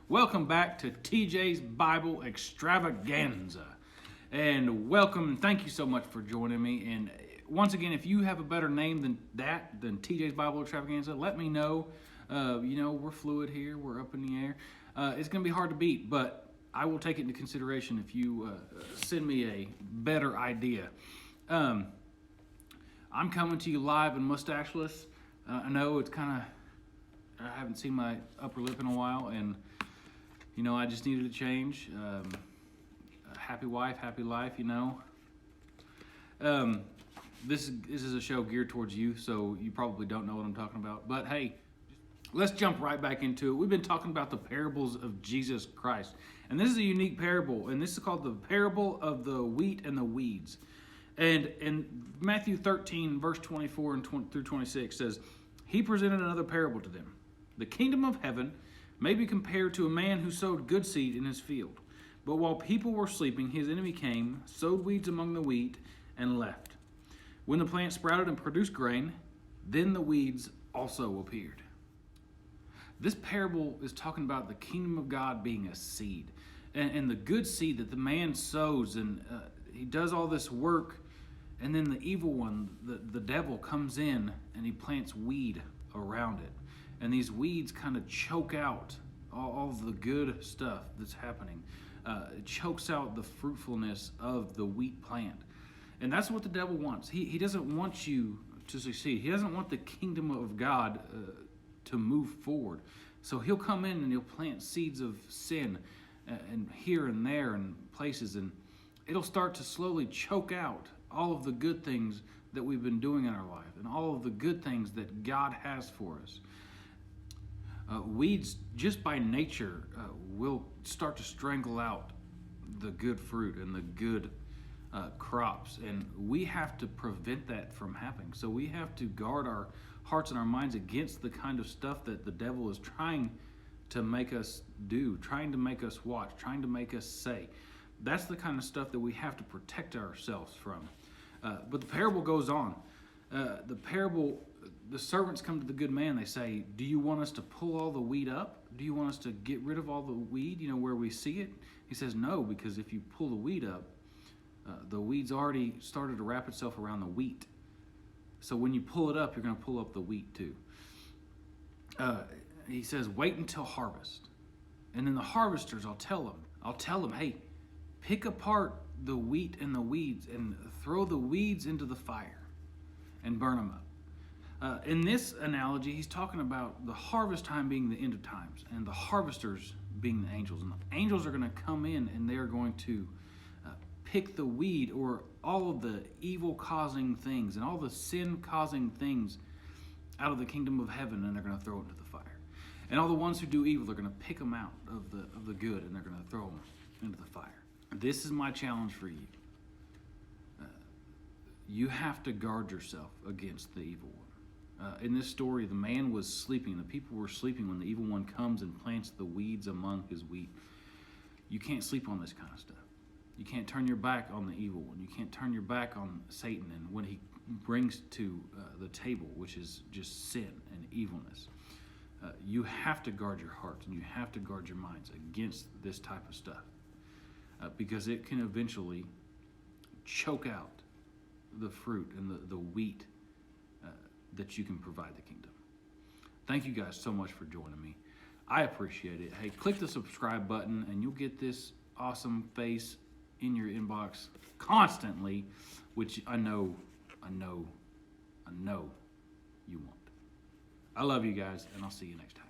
Welcome back to TJ's Bible Extravaganza. And welcome, thank you so much for joining me. And once again, if you have a better name than TJ's Bible Extravaganza, let me know. We're fluid here, we're up in the air. It's going to be hard to beat, but I will take it into consideration if you send me a better idea. I'm coming to you live and mustacheless. I know it's kind of, I haven't seen my upper lip in a while, and I just needed a change. Happy wife, happy life, This is a show geared towards you, so you probably don't know what I'm talking about. But hey, let's jump right back into it. We've been talking about the parables of Jesus Christ. And this is a unique parable, and this is called the parable of the wheat and the weeds. And in Matthew 13, verse 24 through 26 says, He presented another parable to them. The kingdom of heaven may be compared to a man who sowed good seed in his field. But while people were sleeping, his enemy came, sowed weeds among the wheat, and left. When the plant sprouted and produced grain, then the weeds also appeared. This parable is talking about the kingdom of God being a seed. And the good seed that the man sows, and he does all this work, and then the evil one, the devil, comes in and he plants weed around it. And these weeds kind of choke out all the good stuff that's happening. It chokes out the fruitfulness of the wheat plant. And that's what the devil wants. He doesn't want you to succeed. He doesn't want the kingdom of God to move forward. So he'll come in and he'll plant seeds of sin and here and there and places, and it'll start to slowly choke out all of the good things that we've been doing in our life and all of the good things that God has for us. Weeds, just by nature, will start to strangle out the good fruit and the good crops, and we have to prevent that from happening. So we have to guard our hearts and our minds against the kind of stuff that the devil is trying to make us do, trying to make us watch, trying to make us say. That's the kind of stuff that we have to protect ourselves from. But the parable goes on. The servants come to the good man. They say, do you want us to pull all the weed up? Do you want us to get rid of all the weed, where we see it? He says, no, because if you pull the weed up, the weed's already started to wrap itself around the wheat. So when you pull it up, you're going to pull up the wheat too. He says, wait until harvest. And then the harvesters, I'll tell them, hey, pick apart the wheat and the weeds and throw the weeds into the fire and burn them up. In this analogy, he's talking about the harvest time being the end of times and the harvesters being the angels. And the angels are going to come in and they're going to pick the weed, or all of the evil-causing things and all the sin-causing things out of the kingdom of heaven, and they're going to throw it into the fire. And all the ones who do evil, they're going to pick them out of the good, and they're going to throw them into the fire. This is my challenge for you. You have to guard yourself against the evil one. In this story, the man was sleeping. The people were sleeping when the evil one comes and plants the weeds among his wheat. You can't sleep on this kind of stuff. You can't turn your back on the evil one. You can't turn your back on Satan and what he brings to the table, which is just sin and evilness. You have to guard your hearts and you have to guard your minds against this type of stuff, because it can eventually choke out the fruit and the wheat that you can provide the kingdom. Thank you guys so much for joining me. I appreciate it. Hey, click the subscribe button and you'll get this awesome face in your inbox constantly, which I know you want. I love you guys, and I'll see you next time.